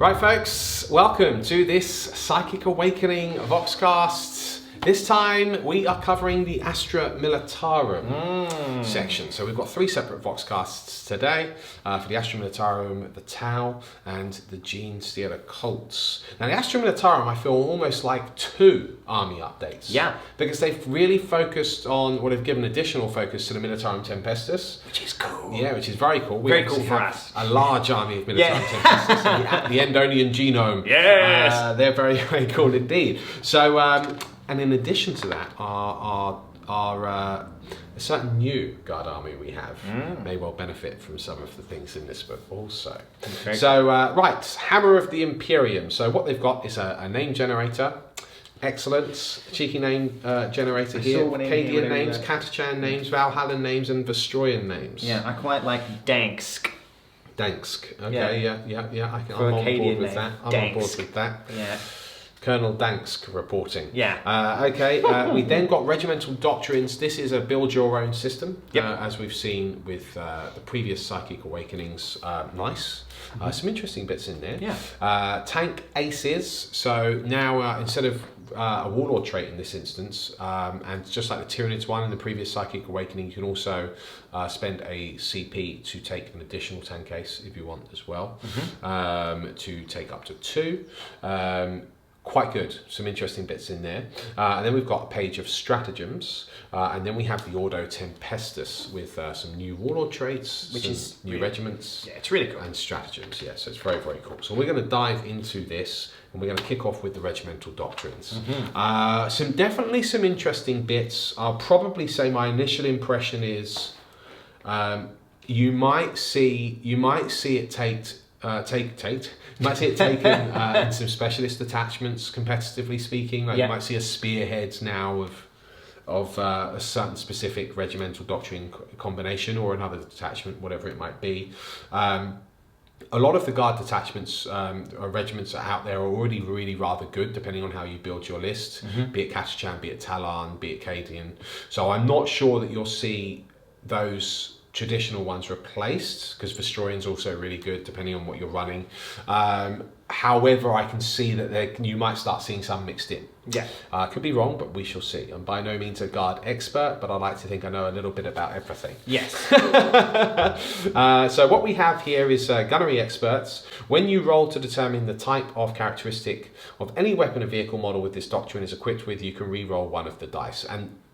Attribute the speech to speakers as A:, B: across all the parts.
A: Right folks, welcome to this Psychic Awakening Voxcast. This time we are covering the Astra Militarum section. So we've got three separate Voxcasts today for the Astra Militarum, the Tau, and the Gene Stealer Cults. Now the Astra Militarum I feel almost like two army updates.
B: Yeah.
A: Because they've really focused on, they've given additional focus to the Militarum Tempestus.
B: Which is cool.
A: Yeah, which is very cool. We
B: very cool for us.
A: A large army of Militarum Tempestus. The Endonian genome.
B: Yes!
A: They're very, very cool indeed. So, and in addition to that, a certain new Guard army we have may well benefit from some of the things in this book also.
B: Okay.
A: So, right, Hammer of the Imperium. So what they've got is a name generator. Excellent. Cheeky name generator here. Cadian names, Katachan names, Valhallan names, and Vestroyan names.
B: Yeah, I quite like Dansk.
A: Dansk. Okay, yeah. I'm on board with that. I'm
B: Dansk.
A: on board with that.
B: Yeah.
A: Colonel Dansk reporting.
B: Yeah.
A: Okay, we then got Regimental Doctrines. This is a build your own system, as we've seen with the previous Psychic Awakenings. Nice. Some interesting bits in there.
B: Yeah.
A: Tank Aces. So now instead of a Warlord trait in this instance, and just like the Tyranids one in the previous Psychic Awakening, you can also spend a CP to take an additional tank ace if you want as well, to take up to 2. Quite good, some interesting bits in there. And then we've got a page of stratagems, and then we have the Ordo Tempestus with some new warlord traits,
B: which is
A: new regiments.
B: Yeah, it's really cool.
A: And stratagems, yeah, so it's very, very cool. So we're going to dive into this, and we're going to kick off with the Regimental Doctrines. Definitely some interesting bits. I'll probably say my initial impression is you might see it you might see it taken in some specialist attachments, competitively speaking. Like you might see a spearhead now of a certain specific regimental doctrine combination or another detachment, whatever it might be. A lot of the guard detachments or regiments that are out there are already really rather good, depending on how you build your list, be it Katachan, be it Talon, be it Cadian. So I'm not sure that you'll see those traditional ones replaced, because Vestroyan's also really good depending on what you're running. However, I can see that you might start seeing some mixed in.
B: Yeah.
A: Could be wrong, but we shall see. I'm by no means a guard expert, but I like to think I know a little bit about everything.
B: Yes.
A: So what we have here is Gunnery Experts. When you roll to determine the type of characteristic of any weapon or vehicle model with this doctrine is equipped with, you can re-roll one of the dice.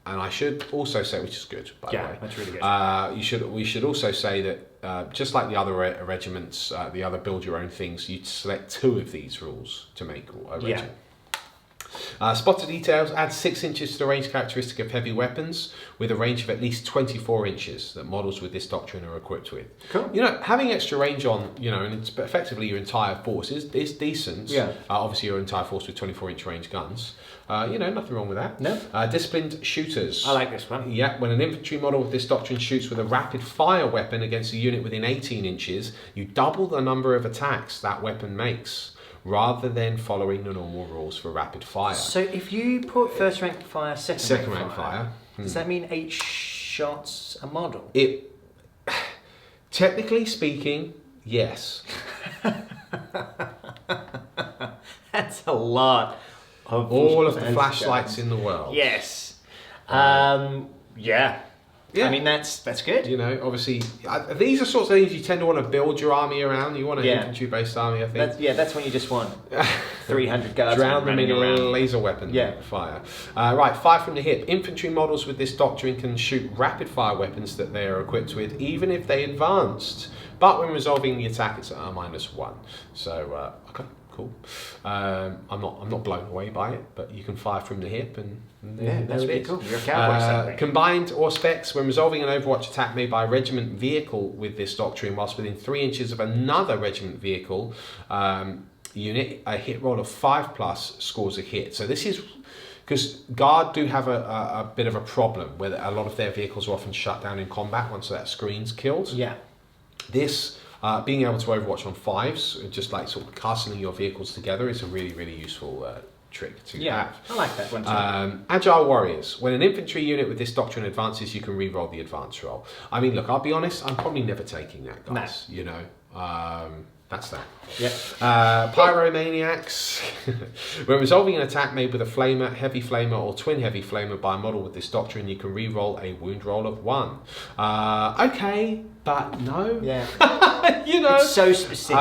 A: And I should also say, which is good, by the way.
B: Yeah, that's really good.
A: We should also say that just like the other regiments, the other build your own things, you select 2 of these rules to make a regiment. Spotter details, add 6 inches to the range characteristic of heavy weapons with a range of at least 24 inches that models with this doctrine are equipped with.
B: Cool.
A: Having extra range on, and it's effectively your entire force is decent.
B: Yeah.
A: Obviously your entire force with 24-inch range guns. Nothing wrong with that.
B: No.
A: Disciplined shooters.
B: I like this one.
A: Yeah, when an infantry model with this doctrine shoots with a rapid fire weapon against a unit within 18 inches, you double the number of attacks that weapon makes, rather than following the normal rules for rapid fire.
B: So if you put first rank fire, second rank fire, does that mean 8 shots a model?
A: Technically speaking, yes.
B: That's a lot of
A: all of the flashlights in the world.
B: Yes. Yeah.
A: Yeah.
B: I mean, that's good.
A: Obviously, these are sorts of things you tend to want to build your army around. You want an infantry-based army, I think.
B: That's when you just want 300 guards.
A: Drown them in a laser weapon fire. Right, fire from the hip. Infantry models with this doctrine can shoot rapid-fire weapons that they are equipped with, even if they advanced. But when resolving the attack, it's at a -1. So, okay. Cool. I'm not blown away by it, but you can fire from the hip, and
B: that's really cool. You're a cowboy.
A: Combined or specs, when resolving an Overwatch attack made by a regiment vehicle with this doctrine, whilst within 3 inches of another regiment vehicle unit, a hit roll of 5+ scores a hit. So this is because Guard do have a bit of a problem where a lot of their vehicles are often shut down in combat once that screen's killed.
B: Yeah.
A: This. Being able to overwatch on 5s, just like sort of castling your vehicles together, is a really, really useful trick to have.
B: I like that one too.
A: Agile Warriors. When an infantry unit with this doctrine advances, you can re-roll the advance roll. I mean, look, I'll be honest, I'm probably never taking that, guys.
B: No.
A: That's that.
B: Yep.
A: Pyromaniacs. When resolving an attack made with a flamer, heavy flamer, or twin heavy flamer by a model with this doctrine, you can re-roll a wound roll of 1. Okay, but no.
B: Yeah.
A: You know.
B: It's so specific.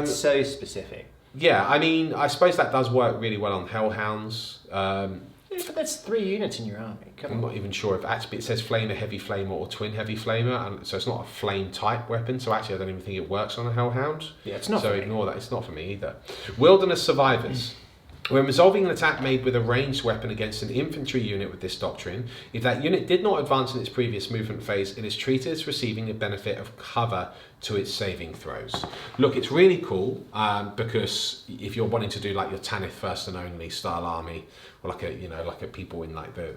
B: It's so specific.
A: Yeah, I mean, I suppose that does work really well on Hellhounds.
B: Yeah, but that's 3 units in your army.
A: I'm not even sure if actually it says flamer, heavy flamer, or twin heavy flamer, and so it's not a flame type weapon. So actually, I don't even think it works on a Hellhound.
B: Yeah, it's not.
A: So ignore that. It's not for me either. Wilderness Survivors. When resolving an attack made with a ranged weapon against an infantry unit with this doctrine, if that unit did not advance in its previous movement phase, it is treated as receiving a benefit of cover to its saving throws. Look, it's really cool because if you're wanting to do like your Tanith first and only style army, or like a people in like the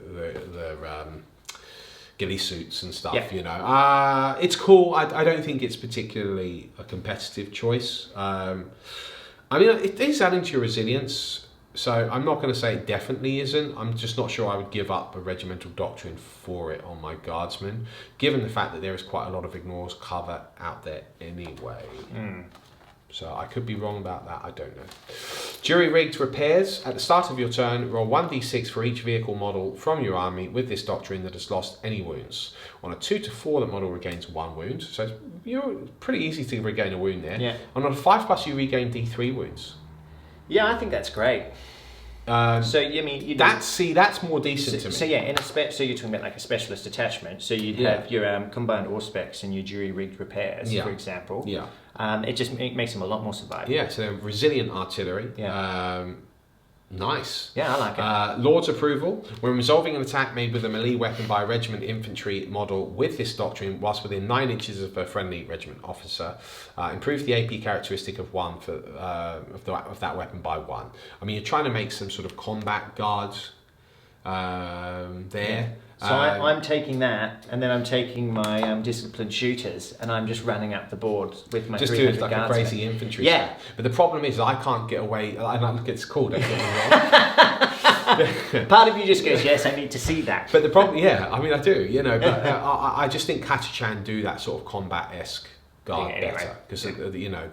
A: ghillie suits and stuff, it's cool. I don't think it's particularly a competitive choice. I mean, it is adding to your resilience. So I'm not going to say it definitely isn't. I'm just not sure I would give up a regimental doctrine for it on my guardsmen, given the fact that there is quite a lot of ignores cover out there anyway. So I could be wrong about that. I don't know. Jury-rigged repairs. At the start of your turn, roll 1d6 for each vehicle model from your army with this doctrine that has lost any wounds. On a 2 to 4, that model regains 1 wound. So you're pretty easy to regain a wound there.
B: Yeah.
A: And on a 5+, you regain d3 wounds.
B: Yeah, I think that's great. So you mean
A: that's more decent to me.
B: So yeah, so you're talking about like a specialist detachment. So you'd have your combined auspex and your jury-rigged repairs, for example. Yeah. It makes them a lot more survivable.
A: Yeah. So they're resilient artillery.
B: Yeah.
A: Nice.
B: Yeah, I like it.
A: Lord's approval. When resolving an attack made with a melee weapon by a regiment infantry model with this doctrine, whilst within 9 inches of a friendly regiment officer, improve the AP characteristic of 1 for of that weapon by 1. I mean, you're trying to make some sort of combat guards there.
B: Yeah. So I'm taking that, and then I'm taking my disciplined shooters, and I'm just running up the board with my
A: just
B: 300
A: do like a crazy infantry.
B: Yeah.
A: Set. But the problem is I can't get away. Look, it's cool. Don't get me wrong.
B: Part of you just goes, yes, I need to see that.
A: But the problem, I mean, I do, but I just think Katachan do that sort of combat-esque guard better because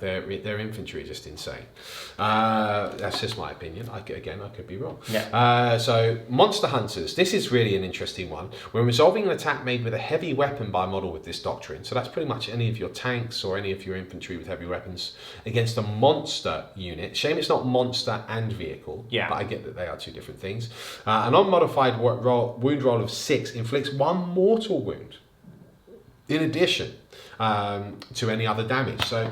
A: their infantry is just insane. That's just my opinion. I could be wrong.
B: Yeah.
A: So Monster Hunters. This is really an interesting one. When resolving an attack made with a heavy weapon by a model with this doctrine, so that's pretty much any of your tanks or any of your infantry with heavy weapons against a monster unit. Shame it's not monster and vehicle.
B: Yeah.
A: But I get that they are 2 different things. An unmodified wound roll of 6 inflicts 1 mortal wound. In addition to any other damage. So,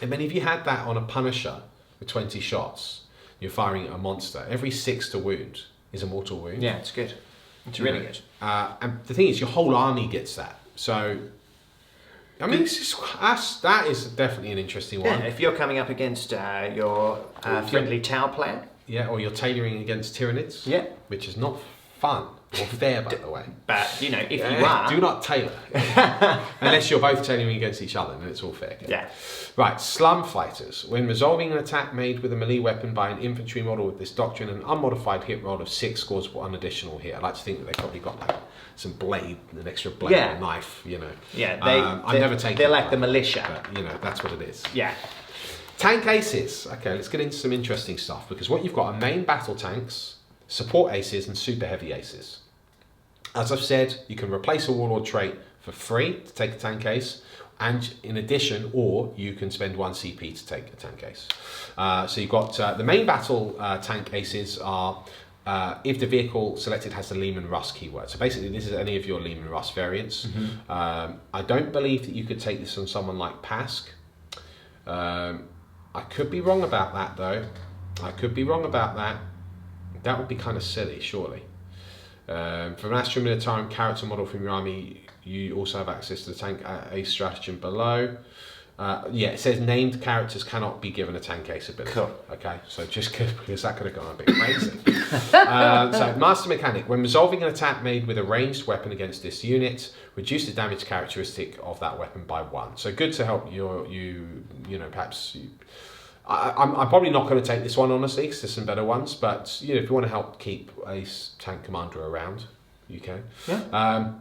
A: I mean, if you had that on a Punisher with 20 shots, you're firing at a monster. Every 6 to wound is a mortal wound.
B: Yeah, it's good. It's really good.
A: And the thing is, your whole army gets that. So, I mean, that is definitely an interesting one.
B: Yeah, if you're coming up against your friendly Tau player.
A: Yeah, or you're tailoring against Tyranids.
B: Yeah.
A: Which is not fun. Or fair, by the way.
B: But, if you are...
A: Do not tailor. Unless you're both tailoring against each other, then it's all fair.
B: Yeah.
A: Right, Slum Fighters. When resolving an attack made with a melee weapon by an infantry model with this doctrine, an unmodified hit roll of 6 scores 1 additional hit. I like to think that they probably got like some blade, an extra blade or a knife,
B: Yeah,
A: I've never taken
B: they're like the militia.
A: But, that's what it is.
B: Yeah.
A: Tank aces. Okay, let's get into some interesting stuff because what you've got are main battle tanks, support aces, and super heavy aces. As I've said, you can replace a warlord trait for free to take a tank ace, and in addition, or you can spend 1 CP to take a tank ace. So you've got the main battle tank aces are if the vehicle selected has the Lehman Russ keyword. So basically, this is any of your Lehman Russ variants. Mm-hmm. I don't believe that you could take this on someone like Pask. I could be wrong about that, though. That would be kind of silly, surely. From an Astra Militarum character model from your army, you also have access to the tank ace stratagem below. It says named characters cannot be given a tank ace ability.
B: Cool.
A: Okay, so just because that could have gone a bit crazy. So Master Mechanic, when resolving an attack made with a ranged weapon against this unit, reduce the damage characteristic of that weapon by 1. So good to help I'm probably not going to take this one, honestly, because there's some better ones. But if you want to help keep a tank commander around, you can.
B: Yeah.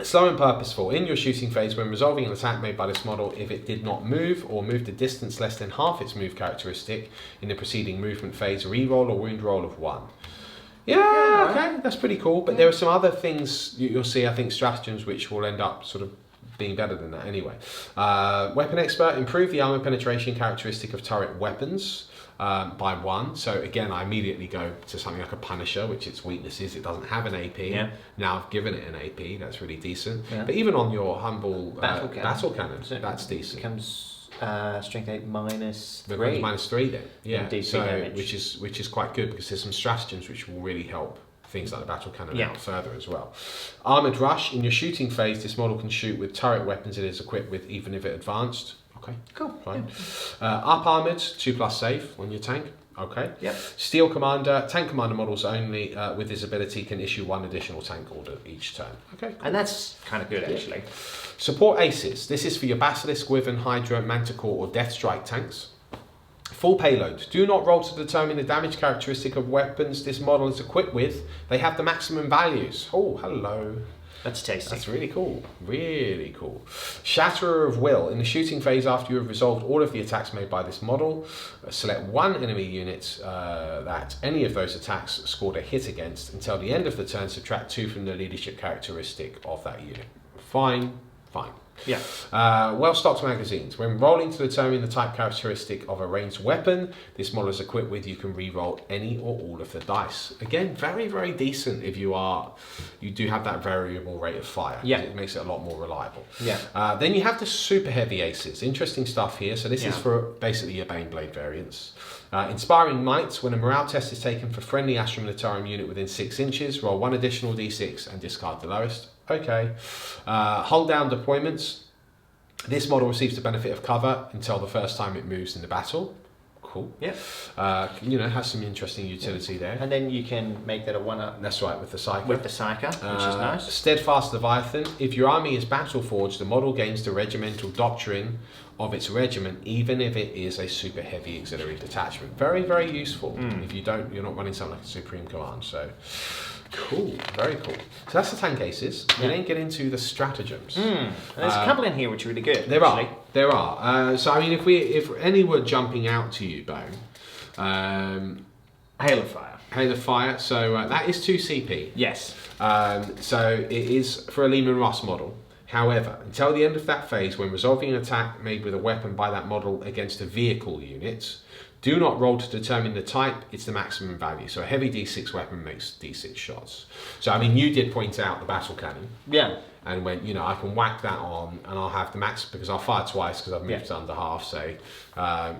A: Slow and purposeful. In your shooting phase, when resolving an attack made by this model, if it did not move or moved a distance less than half its move characteristic in the preceding movement phase, reroll or wound roll of 1. Yeah, okay, that's pretty cool. But there are some other things you'll see, I think, stratagems which will end up sort of being better than that anyway. Weapon Expert, improve the armor penetration characteristic of turret weapons by 1. So again, I immediately go to something like a Punisher, which its weakness is it doesn't have an AP. Yeah. Now I've given it an AP, that's really decent. Yeah. But even on your humble battle cannon, that's decent.
B: It becomes strength 8 minus 3.
A: Becomes minus 3 then, yeah.
B: So
A: which is quite good because there's some stratagems which will really help things like the battle cannon out further as well. Armoured Rush, in your shooting phase, this model can shoot with turret weapons it is equipped with, even if it advanced. Okay,
B: cool.
A: Fine. Up armoured, 2+ save on your tank. Okay.
B: Yep.
A: Steel Commander, tank commander models only with this ability can issue 1 additional tank order each turn. Okay, cool.
B: And that's kind of good actually.
A: Support Aces. This is for your Basilisk, Wyvern, Hydra, Manticore or Death Strike tanks. Full payload. Do not roll to determine the damage characteristic of weapons this model is equipped with. They have the maximum values. Oh, hello.
B: That's tasty.
A: That's really cool. Really cool. Shatterer of Will. In the shooting phase, after you have resolved all of the attacks made by this model, select 1 enemy unit that any of those attacks scored a hit against. Until the end of the turn, subtract 2 from the leadership characteristic of that unit. Fine.
B: Yeah.
A: Well-stocked magazines. When rolling to determine the type characteristic of a ranged weapon this model is equipped with, you can re-roll any or all of the dice. Again, very, very decent if you do have that variable rate of fire.
B: Yeah.
A: It makes it a lot more reliable.
B: Yeah.
A: Then you have the super heavy aces. Interesting stuff here. So this is for basically your Baneblade variants. Inspiring Might. When a morale test is taken for friendly Astra Militarum unit within 6 inches, roll 1 additional d6 and discard the lowest. Okay. Hold down deployments. This model receives the benefit of cover until the first time it moves in the battle. Cool.
B: Yeah.
A: Has some interesting utility there.
B: And then you can make that a 1-up.
A: That's right, with the Psyker.
B: With the Psyker, which is nice.
A: Steadfast Leviathan. If your army is battle forged, the model gains the regimental doctrine of its regiment, even if it is a super heavy auxiliary detachment. Very, very useful. If you're not running something like a Supreme Command. So. Cool, very cool. So that's the tank aces. We then get into the stratagems.
B: There's a couple in here which are really good.
A: There are. So I mean, if any were jumping out to you, Bone,
B: Hail of Fire.
A: Hail of Fire. So that is 2 CP.
B: Yes.
A: So it is for a Lehman Russ model. However, until the end of that phase, when resolving an attack made with a weapon by that model against a vehicle unit, do not roll to determine the type, it's the maximum value. So a heavy D6 weapon makes D6 shots. So, I mean, you did point out the battle cannon.
B: Yeah.
A: And when, I can whack that on and I'll have the max, because I'll fire twice because I've moved to under half. So, that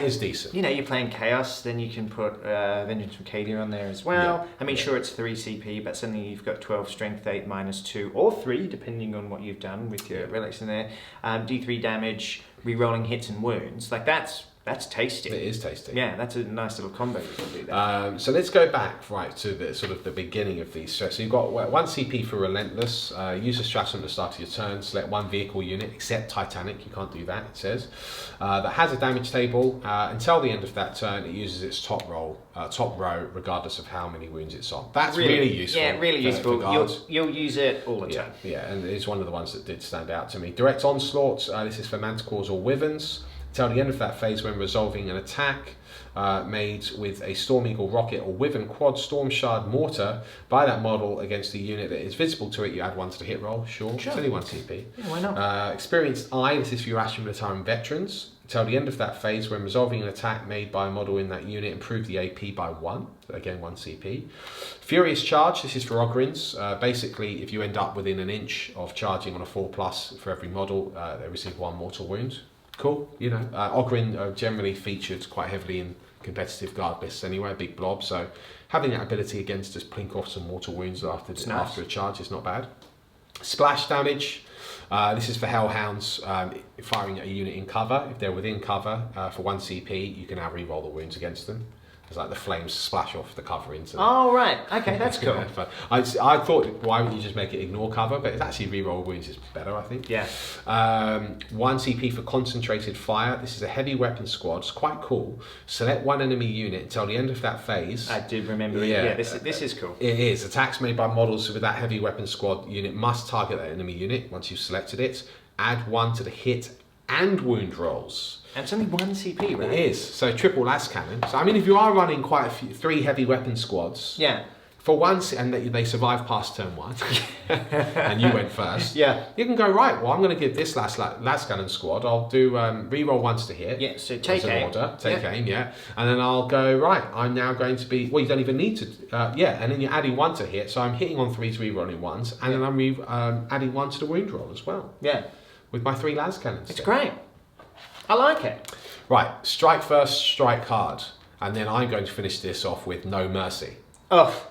A: is decent.
B: You're playing Chaos, then you can put Vengeance from Cadia on there as well. Yeah. I mean, sure, it's 3 CP, but suddenly you've got 12 Strength 8 minus 2 or 3, depending on what you've done with your relics in there. D3 damage, re-rolling hits and wounds. Like, that's tasty.
A: It is tasty.
B: Yeah, that's a nice little combo you can do there.
A: So let's go back to the sort of the beginning of these. So you've got 1 CP for Relentless. Use a stratagem at the start of your turn. Select 1 vehicle unit, except Titanic. You can't do that, it says. That has a damage table. Until the end of that turn, it uses its top row, regardless of how many wounds it's on. That's really useful.
B: Yeah, really useful. You'll use it all the time.
A: Yeah, and it's one of the ones that did stand out to me. Direct Onslaughts. This is for Manticores or Wyverns. Until the end of that phase, when resolving an attack made with a Storm Eagle rocket or Wyvern quad Storm Shard mortar by that model against a unit that is visible to it, you add 1 to the hit roll. Sure. It's only 1 CP.
B: Yeah, why not?
A: Experienced Eye. This is for your Astra Militarum veterans. Until the end of that phase, when resolving an attack made by a model in that unit, improve the AP by 1. Again, 1 CP. Furious Charge. This is for Ogryns. Basically, if you end up within an inch of charging on a 4+ for every model, they receive 1 mortal wound. Cool, Ogryn are generally featured quite heavily in competitive guard lists anyway, big blob, so having that ability again to just plink off some mortal wounds after a charge is not bad. Splash damage, this is for Hellhounds, firing at a unit in cover. If they're within cover for 1 CP, you can now re-roll the wounds against them. It's like the flames splash off the cover into them.
B: Oh, right. Okay, that's cool.
A: Yeah, but I thought, why wouldn't you just make it ignore cover? But it's actually reroll wounds is better, I think.
B: Yeah.
A: 1 CP for concentrated fire. This is a heavy weapon squad. It's quite cool. Select one enemy unit until the end of that phase.
B: I do remember it. Yeah, this is cool.
A: It is. Attacks made by models with that heavy weapon squad unit must target that enemy unit once you've selected it. Add 1 to the hit and wound rolls.
B: And it's only 1 CP, right?
A: It is. So triple las cannon. So I mean, if you are running quite a few, 3 heavy weapon squads.
B: Yeah.
A: For once, and they survive past turn 1, and you went first.
B: Yeah.
A: You can go, right, well, I'm going to give this las cannon squad, I'll do reroll once to hit.
B: Yeah, so take aim.
A: Take aim, yeah. And then I'll go, right, I'm now going to be, well, you don't even need to, and then you're adding 1 to hit, so I'm hitting on 3s, rerolling 1s, and then I'm adding 1 to the wound roll as well.
B: Yeah.
A: With my 3 las cannons.
B: It's great. I like it.
A: Right, strike first, strike hard. And then I'm going to finish this off with no mercy.
B: Oh.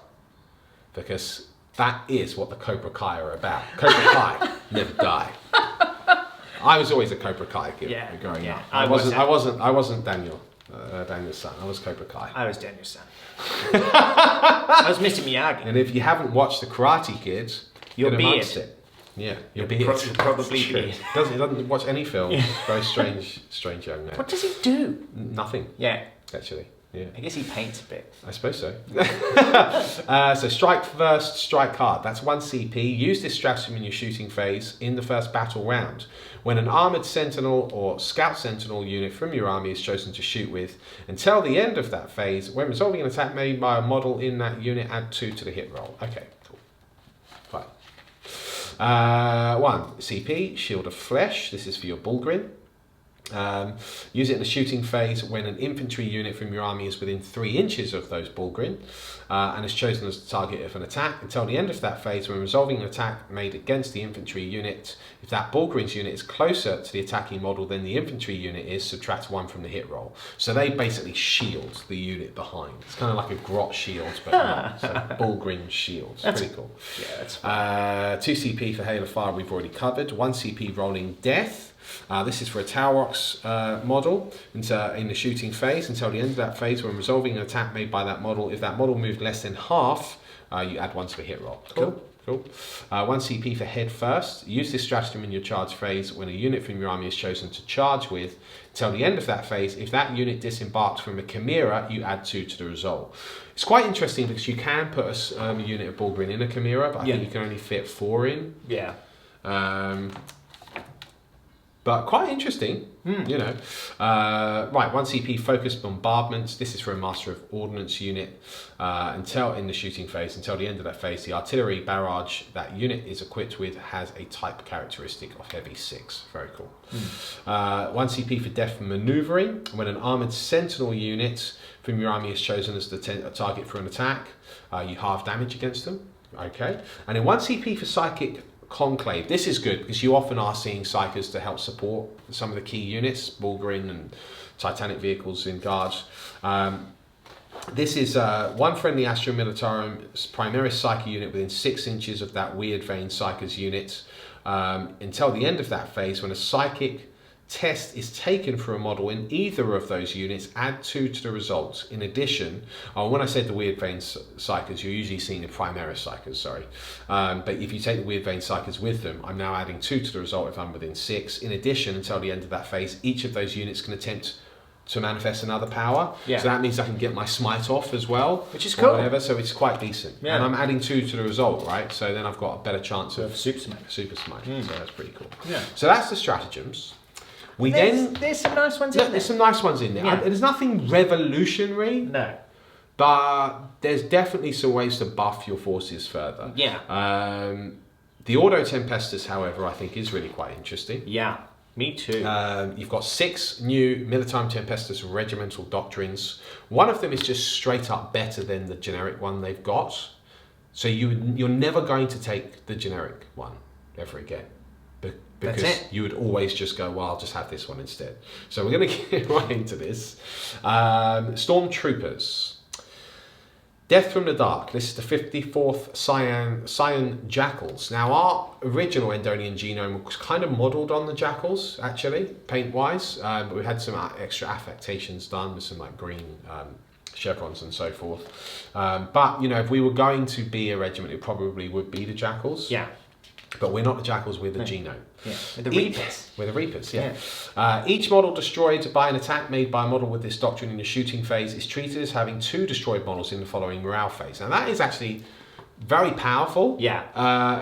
A: Because that is what the Cobra Kai are about. Cobra Kai never die. I was always a Cobra Kai kid growing up. I wasn't Daniel's son. I was Cobra Kai.
B: I was Daniel's son. I was Mr. Miyagi.
A: And if you haven't watched the Karate Kid,
B: you're
A: beard. Yeah, you'll be it.
B: Probably be.
A: He doesn't watch any films. Very strange young man.
B: What does he do?
A: Nothing.
B: Yeah.
A: Actually. Yeah.
B: I guess he paints a bit.
A: I suppose so. So strike first, strike hard. That's 1 CP. Use this strategy in your shooting phase in the first battle round. When an armoured sentinel or scout sentinel unit from your army is chosen to shoot with, until the end of that phase, when resolving an attack made by a model in that unit, add 2 to the hit roll. Okay, cool. Fine. 1 CP, Shield of Flesh. This is for your Bullgrin. Use it in the shooting phase when an infantry unit from your army is within 3 inches of those Bullgrin and is chosen as the target of an attack. Until the end of that phase, when resolving an attack made against the infantry unit, if that Bullgrin's unit is closer to the attacking model than the infantry unit is, subtract 1 from the hit roll. So they basically shield the unit behind. It's kind of like a grot shield, but not. So Bullgrin shield. It's pretty cool.
B: Yeah, that's fun.
A: 2 CP for Hail of Fire we've already covered. 1 CP rolling Death. This is for a Taurox model in the shooting phase. Until the end of that phase, when resolving an attack made by that model, if that model moved less than half, you add 1 to the hit roll. Cool. 1 CP for Head First. Use this stratagem in your charge phase when a unit from your army is chosen to charge with. Until the end of that phase, if that unit disembarks from a Chimera, you add 2 to the result. It's quite interesting because you can put a unit of Bullgrin in a Chimera, but I think you can only fit 4 in.
B: Yeah.
A: But quite interesting, you know. Right, 1 CP focused bombardments. This is for a Master of Ordnance unit. Until in the shooting phase, until the end of that phase, the artillery barrage that unit is equipped with has a type characteristic of heavy 6. Very cool. 1 CP for deft maneuvering. When an armoured sentinel unit from your army is chosen as the target for an attack, you halve damage against them. Okay. And then 1 CP for psychic conclave. This is good because you often are seeing psychers to help support some of the key units, Bullgrin and Titanic vehicles in guards. This is 1 friendly Astra Militarum Primaris Psyker unit within 6 inches of that Weird Vein Psyker's unit. Until the end of that phase, when a psychic test is taken for a model in either of those units, add 2 to the results. In addition, when I said the Weird Vein Psykers, you're usually seeing the Primaris Psykers, sorry. But if you take the Weird Vein Psykers with them, I'm now adding 2 to the result if I'm within 6. In addition, until the end of that phase, each of those units can attempt to manifest another power. Yeah. So that means I can get my smite off as well.
B: Which is cool.
A: Whatever, so it's quite decent. Yeah. And I'm adding 2 to the result, right? So then I've got a better chance of
B: Super Smite.
A: So that's pretty cool.
B: Yeah.
A: So that's the stratagems.
B: There's some nice ones in there.
A: There's some nice ones in there.
B: Yeah.
A: There's nothing revolutionary.
B: No.
A: But there's definitely some ways to buff your forces further.
B: Yeah.
A: The Auto Tempestus, however, I think is really quite interesting.
B: Yeah, me too.
A: You've got 6 new Militarum Tempestus Regimental Doctrines. One of them is just straight up better than the generic one they've got. So you're never going to take the generic one ever again. Because you would always just go, well, I'll just have this one instead. So we're going to get right into this. Stormtroopers. Death from the Dark. This is the 54th Scion Jackals. Now, our original Endonian genome was kind of modelled on the Jackals, actually, paint-wise. But we had some extra affectations done with some like green chevrons and so forth. But, you know, if we were going to be a regiment, it probably would be the Jackals.
B: Yeah.
A: But we're not the Jackals, we're the Genome.
B: Yeah. With the Reapers.
A: With the Reapers, yeah. Each model destroyed by an attack made by a model with this doctrine in the shooting phase is treated as having 2 destroyed models in the following morale phase. Now that is actually very powerful.
B: Yeah.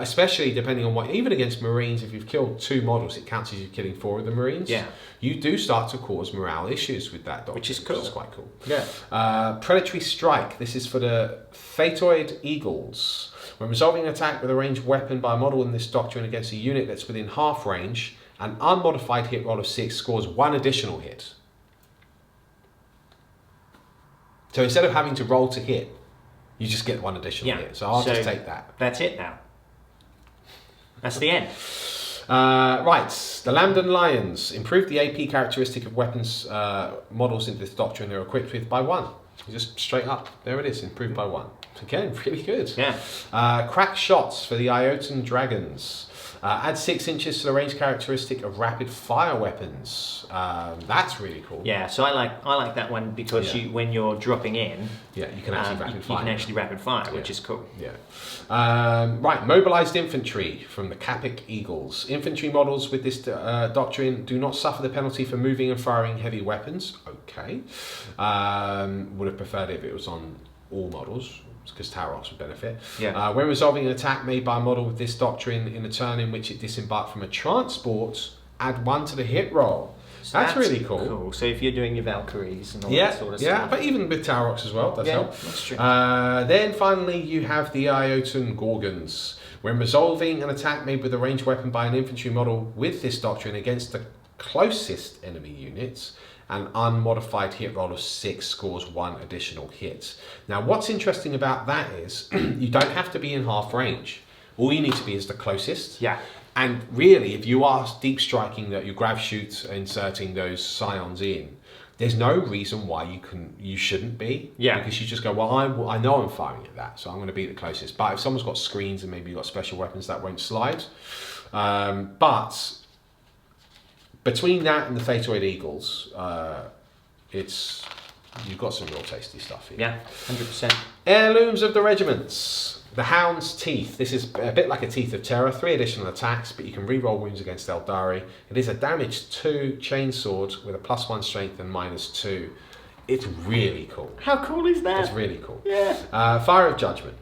A: Especially depending on what, even against Marines, if you've killed 2 models, it counts as you killing 4 of the Marines.
B: Yeah.
A: You do start to cause morale issues with that doctrine.
B: Which is cool.
A: Which is quite cool.
B: Yeah.
A: Predatory Strike. This is for the Thatoid Eagles. When resolving an attack with a ranged weapon by a model in this doctrine against a unit that's within half range, an unmodified hit roll of 6 scores 1 additional hit. So instead of having to roll to hit, you just get 1 additional hit. So I'll just take that.
B: That's it now. That's the end.
A: Right, the Lambden Lions. Improve the AP characteristic of weapons models in this doctrine they're equipped with by 1. Just straight up. There it is, improved by 1. Again, really good.
B: Yeah.
A: Crack shots for the Iotan Dragons. Add 6 inches to the range characteristic of rapid fire weapons. That's really cool.
B: Yeah, so I like that one because when you're dropping in,
A: you can actually rapid fire.
B: You can actually rapid fire, which is cool.
A: Yeah. Right, mobilized infantry from the Capik Eagles. Infantry models with this doctrine do not suffer the penalty for moving and firing heavy weapons. Okay. Would have preferred it if it was on all models, because Tarox would benefit.
B: Yeah.
A: When resolving an attack made by a model with this doctrine in a turn in which it disembarked from a transport, add 1 to the hit roll. So that's really cool.
B: So if you're doing your Valkyries and all that sort of stuff.
A: Yeah, but even with Tarox as well, does help.
B: That's true.
A: Then finally you have the Iotan Gorgons. When resolving an attack made with a ranged weapon by an infantry model with this doctrine against the closest enemy units, an unmodified hit roll of 6 scores 1 additional hit. Now what's interesting about that is you don't have to be in half range. All you need to be is the closest.
B: Yeah.
A: And really, if you are deep striking that you grav shoot inserting those scions in, there's no reason why you shouldn't be.
B: Yeah.
A: Because you just go, well, I know I'm firing at that, so I'm going to be the closest. But if someone's got screens and maybe you've got special weapons, that won't slide. But between that and the Thatoid Eagles, you've got some real tasty stuff here.
B: Yeah, 100%.
A: Heirlooms of the Regiments. The Hound's Teeth. This is a bit like a Teeth of Terror. 3 additional attacks, but you can re-roll wounds against Eldari. It is a damage 2 chainsword with a +1 strength and -2. It's really cool.
B: How cool is that?
A: It's really cool.
B: Yeah.
A: Fire of Judgment.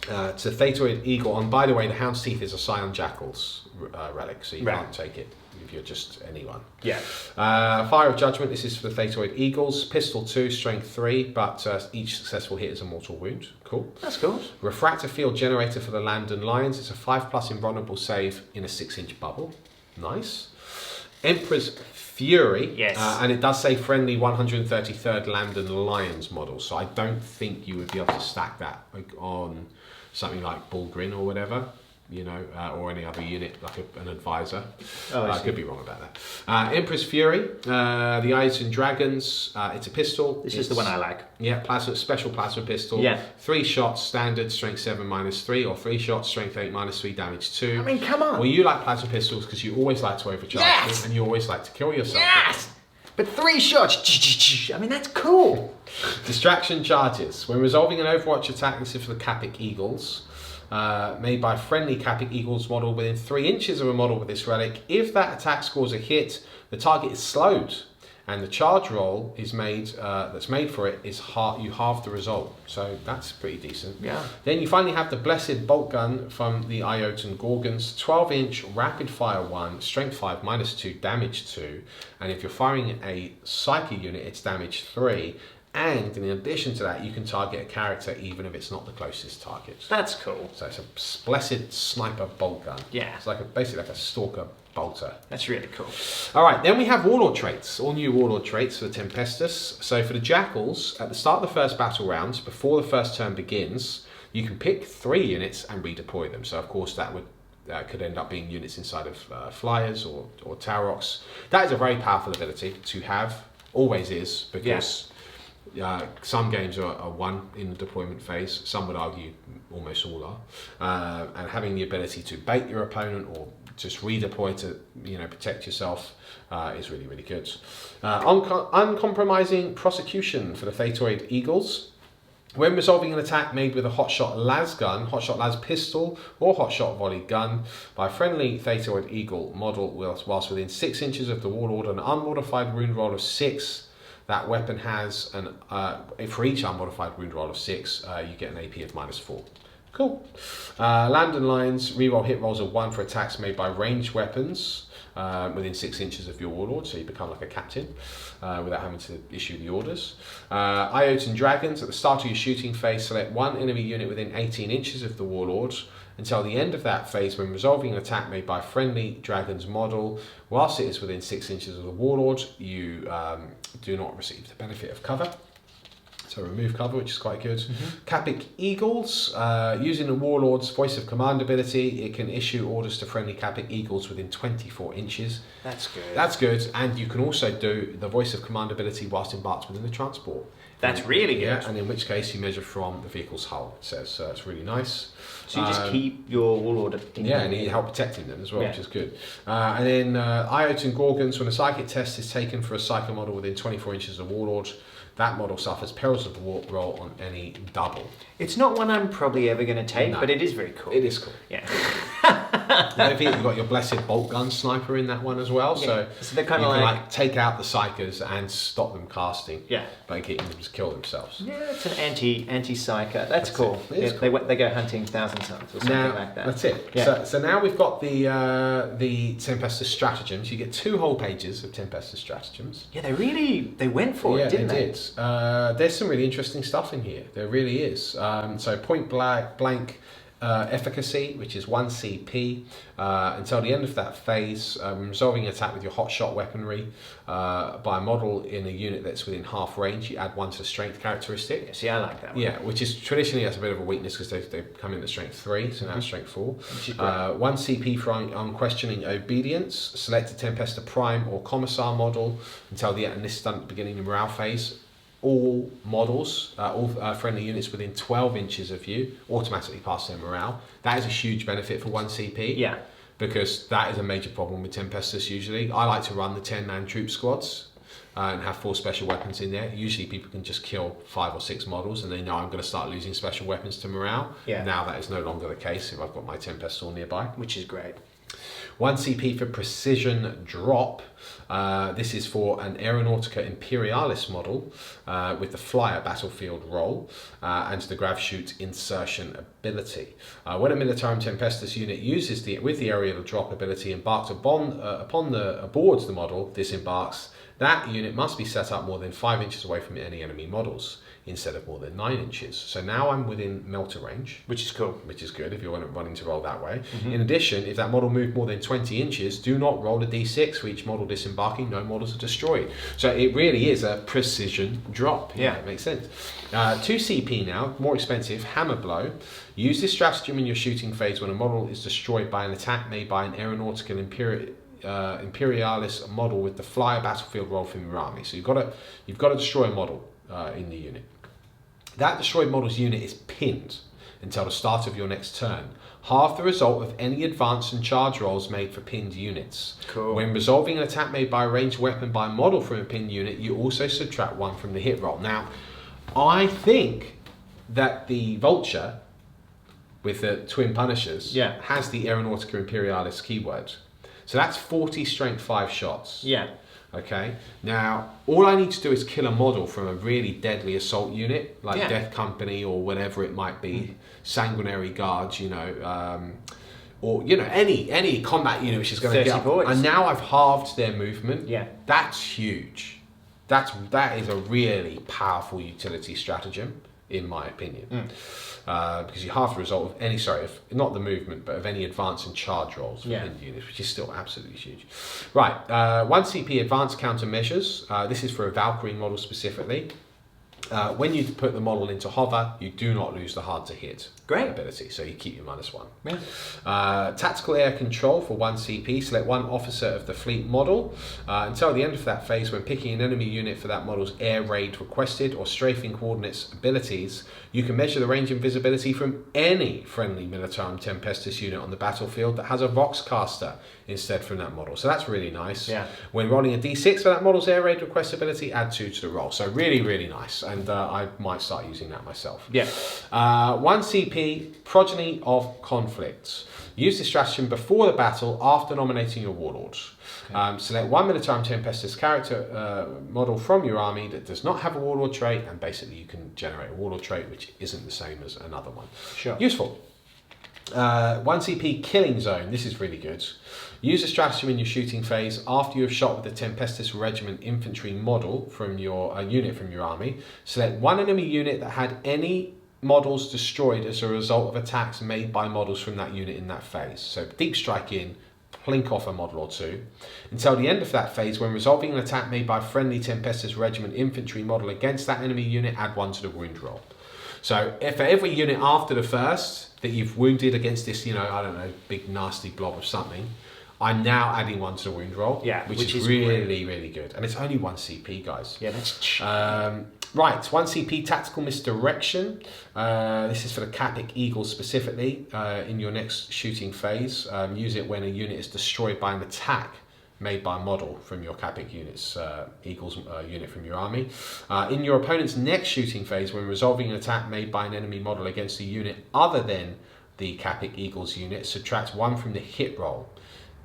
A: It's a Thatoid Eagle. And by the way, the Hound's Teeth is a Scion Jackal's relic, so you can't take it if you're just anyone.
B: Yeah.
A: Fire of Judgment. This is for the Thatoid Eagles. Pistol 2, strength 3, but each successful hit is a mortal wound. Cool.
B: That's cool.
A: Refractor Field Generator for the Lambden Lions. It's a 5+ invulnerable save in a 6-inch bubble. Nice. Emperor's Fury.
B: Yes.
A: And it does say friendly 133rd Lambden Lions model, so I don't think you would be able to stack that on something like Bullgrin or whatever. You know, or any other unit, like an advisor. I could be wrong about that. Emperor's Fury, the Iotan Dragons, it's a pistol.
B: This is the one I like.
A: Yeah, special plasma pistol.
B: Yeah.
A: 3 shots, standard, strength 7 -3, or 3 shots, strength 8 -3, damage 2.
B: I mean, come on.
A: Well, you like plasma pistols because you always like to overcharge them, and you always like to kill yourself.
B: Yes! But 3 shots, I mean, that's cool.
A: Distraction charges. When resolving an Overwatch attack, this is for the Capik Eagles. Made by a friendly Capik Eagles model within 3 inches of a model with this relic. If that attack scores a hit, the target is slowed, and the charge roll is made. That's made for it is you halve the result. So that's pretty decent.
B: Yeah.
A: Then you finally have the Blessed Bolt Gun from the Iotan Gorgons. 12-inch rapid fire 1, strength 5, -2, damage 2, and if you're firing a Psyche unit, it's damage 3. And in addition to that, you can target a character even if it's not the closest target.
B: That's cool.
A: So it's a Blessed Sniper Bolt Gun.
B: Yeah.
A: It's like basically like a Stalker Bolter.
B: That's really cool.
A: All right, then we have Warlord traits, all new Warlord traits for the Tempestus. So for the Jackals, at the start of the first battle round, before the first turn begins, you can pick 3 units and redeploy them. So of course that would could end up being units inside of Flyers or Tarox. That is a very powerful ability to have, always is, because... some games are 1 in the deployment phase. Some would argue almost all are. And having the ability to bait your opponent or just redeploy to protect yourself is really, really good. Uncompromising prosecution for the Phaetoid Eagles. When resolving an attack made with a hotshot las gun, hotshot las pistol, or hotshot volley gun by a friendly Phaetoid Eagle model whilst within 6 inches of the warlord, an unmodified wound roll of 6. That weapon has for each unmodified wound roll of 6, you get an AP of -4. Cool. Land and Lines, reroll hit rolls of 1 for attacks made by ranged weapons within 6 inches of your warlord, so you become like a captain without having to issue the orders. Iotes and Dragons, at the start of your shooting phase, select one enemy unit within 18 inches of the warlord. Until the end of that phase, when resolving an attack made by a friendly Dragon's model, whilst it is within 6 inches of the warlord, you do not receive the benefit of cover. So remove cover, which is quite good. Capic Eagles, using the Warlord's Voice of Command ability, it can issue orders to friendly Capic Eagles within 24 inches.
B: That's good.
A: That's good, and you can also do the Voice of Command ability whilst embarked within the transport.
B: That's really good.
A: Yeah, and in which case you measure from the vehicle's hull, it says. So it's really nice.
B: So you just keep your Warlord in
A: and you help protecting them as well, which is good. And then Iotes and Gorgons, when a psychic test is taken for a psycho model within 24 inches of the Warlord, that model suffers perils of the warp roll on any double.
B: It's not one I'm probably ever going to take, but it is very cool.
A: It is cool.
B: Yeah.
A: I think you've got your blessed bolt gun sniper in that one as well, so
B: they're kind of
A: like take out the psychers and stop them casting.
B: Yeah.
A: By getting them to kill themselves.
B: Yeah, it's an anti-psyker. That's cool.
A: It is cool.
B: They go hunting Thousand Suns or something like that.
A: That's it.
B: Yeah.
A: So now we've got the Tempest of Stratagems. You get 2 whole pages of Tempest of Stratagems.
B: Yeah, they went for it, didn't they?
A: Did. There's some really interesting stuff in here. There really is. So point blank efficacy, which is 1 CP, until the end of that phase, resolving an attack with your hotshot weaponry by a model in a unit that's within half range, you add 1 to the strength characteristic.
B: Yeah, see, I like that one.
A: Yeah, which is traditionally that's a bit of a weakness because they come in at strength 3, so now it's strength 4. 1 CP for unquestioning obedience. Select a Tempesta Prime or Commissar model until and this is done at the beginning of the morale phase. All models, all friendly units within 12 inches of you automatically pass their morale. That is a huge benefit for 1 CP.
B: Yeah.
A: Because that is a major problem with Tempestus usually. I like to run the 10-man troop squads and have 4 special weapons in there. Usually people can just kill 5 or 6 models and they know I'm going to start losing special weapons to morale.
B: Yeah.
A: Now that is no longer the case if I've got my Tempestor nearby.
B: Which is great.
A: 1 CP for precision drop. This is for an Aeronautica Imperialis model with the flyer battlefield roll and the grav shoot insertion ability. When a Militarum Tempestus unit uses with the aerial drop ability embarked aboard the model, disembarks, that unit must be set up more than 5 inches away from any enemy models instead of more than 9 inches. So now I'm within melter range.
B: Which is cool.
A: Which is good if you're running to roll that way. In addition, if that model moved more than 20 inches, do not roll a d6 for each model disembarking. No models are destroyed. So it really is a precision drop. Yeah, it makes sense. 2 CP now, more expensive, Hammer Blow. Use this stratagem in your shooting phase when a model is destroyed by an attack made by an Aeronautical Imperialis model with the flyer battlefield roll from your army. So you've got to destroy a model in the unit. That destroyed model's unit is pinned until the start of your next turn. Half the result of any advance and charge rolls made for pinned units.
B: Cool.
A: When resolving an attack made by a ranged weapon by a model from a pinned unit, you also subtract 1 from the hit roll. Now, I think that the Vulture with the Twin Punishers has the Aeronautica Imperialis keyword. So that's 40 strength 5 shots.
B: Yeah.
A: Okay, now all I need to do is kill a model from a really deadly assault unit, like Death Company or whatever it might be, Sanguinary Guards, or any combat unit which is going to get up. And now I've halved their movement. Yeah, that's huge. That is a really powerful utility stratagem, in my opinion. Because you halve the result of any, not the movement, but of any advance and charge rolls within the units, which is still absolutely huge. Right, 1 CP advanced countermeasures. This is for a Valkyrie model specifically. When you put the model into hover, you do not lose the hard to hit.
B: Great.
A: ability, so you keep your -1.
B: Yeah.
A: Tactical air control for 1 CP. Select one officer of the fleet model. Until the end of that phase, when picking an enemy unit for that model's air raid requested or strafing coordinates abilities, you can measure the range and visibility from any friendly Militarum Tempestus unit on the battlefield that has a Voxcaster instead from that model. So that's really nice.
B: Yeah.
A: When rolling a d6 for that model's air raid request ability, add 2 to the roll. So really, really nice. And I might start using that myself.
B: Yeah.
A: 1 CP, Progeny of Conflicts. Use this stratagem before the battle after nominating your warlords. Okay. Select one Militarum Tempestus character model from your army that does not have a warlord trait, and basically you can generate a warlord trait which isn't the same as another one.
B: Sure.
A: Useful. 1 CP Killing Zone. This is really good. Use a stratagem in your shooting phase after you have shot with the Tempestus Regiment infantry model from your unit from your army. Select one enemy unit that had any models destroyed as a result of attacks made by models from that unit in that phase. So deep strike in, plink off a model or 2. Until the end of that phase, when resolving an attack made by a friendly Tempestus Regiment infantry model against that enemy unit, add 1 to the wound roll. So if for every unit after the first that you've wounded against this, I don't know, big nasty blob of something, I'm now adding 1 to the wound roll, which is really, really good. And it's only 1 CP, guys.
B: Yeah, that's
A: right, 1 CP Tactical Misdirection. This is for the Capic Eagles specifically in your next shooting phase. Use it when a unit is destroyed by an attack made by a model from your Capic units, Eagles unit from your army. In your opponent's next shooting phase, when resolving an attack made by an enemy model against a unit other than the Capic Eagles unit, subtract 1 from the hit roll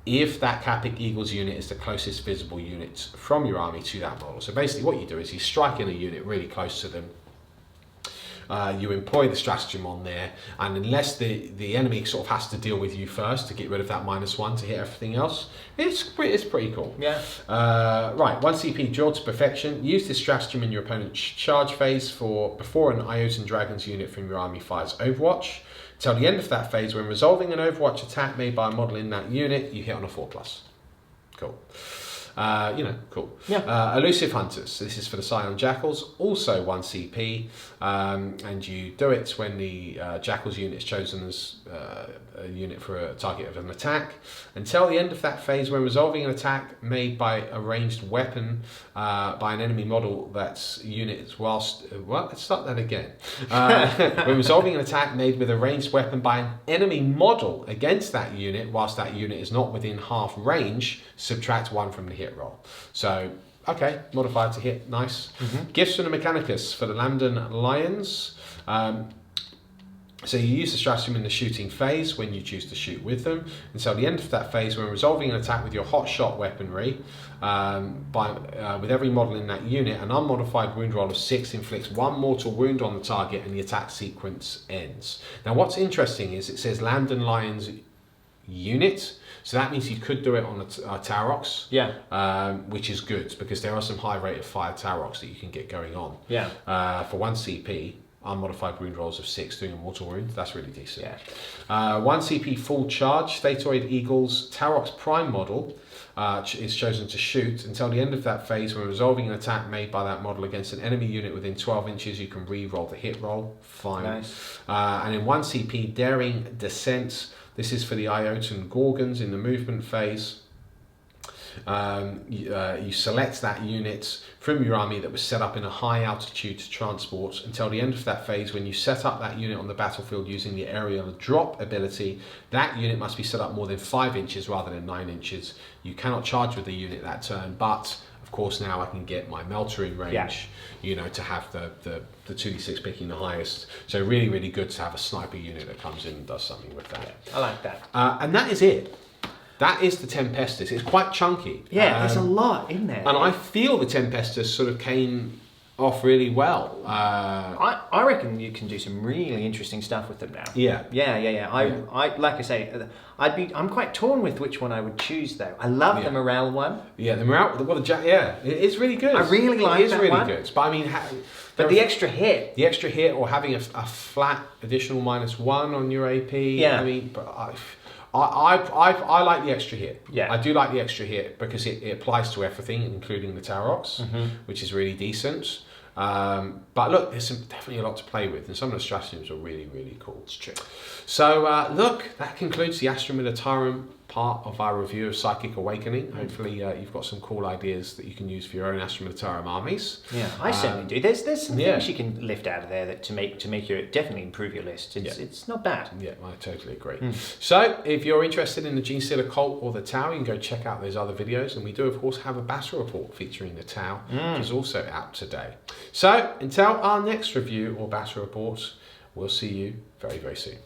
A: if that Capic Eagles unit is the closest visible unit from your army to that model. So basically what you do is you strike in a unit really close to them, you employ the stratagem on there, and unless the enemy sort of has to deal with you first to get rid of that -1 to hit everything else, it's pretty cool.
B: Yeah.
A: Right, 1 CP Drill to Perfection. Use this stratagem in your opponent's charge phase before an Iotan Dragons unit from your army fires Overwatch. Till the end of that phase, when resolving an Overwatch attack made by a model in that unit, you hit on a 4+. Cool. Cool.
B: Yeah.
A: Elusive Hunters. So this is for the Scion Jackals, also 1 CP, and you do it when the Jackals unit is chosen as a unit for a target of an attack. Until the end of that phase, when resolving an attack made by a ranged weapon by an enemy model that's unit whilst... let's start that again. When resolving an attack made with a ranged weapon by an enemy model against that unit, whilst that unit is not within half range, subtract 1 from the hit roll. So, okay, modifier to hit, nice. Gifts from the Mechanicus for the Lambden Lions. So you use the stratagem in the shooting phase when you choose to shoot with them. Until the end of that phase, when resolving an attack with your hot shot weaponry, with every model in that unit, an unmodified wound roll of 6 inflicts 1 mortal wound on the target and the attack sequence ends. Now what's interesting is it says Lambden Lions unit, so that means you could do it on a Tarox, which is good because there are some high rate of fire Tarox that you can get going on. For 1 CP, unmodified wound rolls of 6 doing a mortal wound, that's really decent. 1 CP Full Charge, Statoid Eagles Tarox Prime model is chosen to shoot. Until the end of that phase, when resolving an attack made by that model against an enemy unit within 12 inches, you can re-roll the hit roll. Fine.
B: Nice.
A: And in 1 CP Daring Descent, this is for the Iotan Gorgons in the movement phase. You select that unit from your army that was set up in a high altitude transport. Until the end of that phase, when you set up that unit on the battlefield using the aerial drop ability, that unit must be set up more than 5 inches rather than 9 inches. You cannot charge with the unit that turn, but of course now I can get my melter in range, to have the 2d6 picking the highest. So really, really good to have a sniper unit that comes in and does something with that.
B: I like that.
A: And that is it. That is the Tempestus. It's quite chunky.
B: Yeah, there's a lot in there.
A: And I feel the Tempestus sort of came off really well.
B: I reckon you can do some really interesting stuff with them now.
A: Yeah.
B: I like I say, I'm quite torn with which one I would choose though. I love the morale one.
A: Yeah, the morale. It's really good.
B: I really like
A: it. It is
B: that
A: really
B: one.
A: good. But I mean,
B: but the extra hit,
A: or having a flat additional -1 on your AP.
B: Yeah.
A: I mean, but I like the extra hit.
B: Yeah.
A: I do like the extra hit because it applies to everything, including the Tarox, which is really decent. But look, there's definitely a lot to play with, and some of the stratagems are really, really cool.
B: It's true.
A: So look, that concludes the Astra Militarum part of our review of Psychic Awakening. Hopefully you've got some cool ideas that you can use for your own Astra Militarum armies.
B: Yeah, I certainly do. There's some things you can lift out of there that to make your definitely improve your list. It's not bad.
A: Yeah, I totally agree. So if you're interested in the Gene Stealer Cult or the Tau, you can go check out those other videos, and we do of course have a battle report featuring the Tau, which is also out today. So until our next review or battle report, we'll see you very, very soon.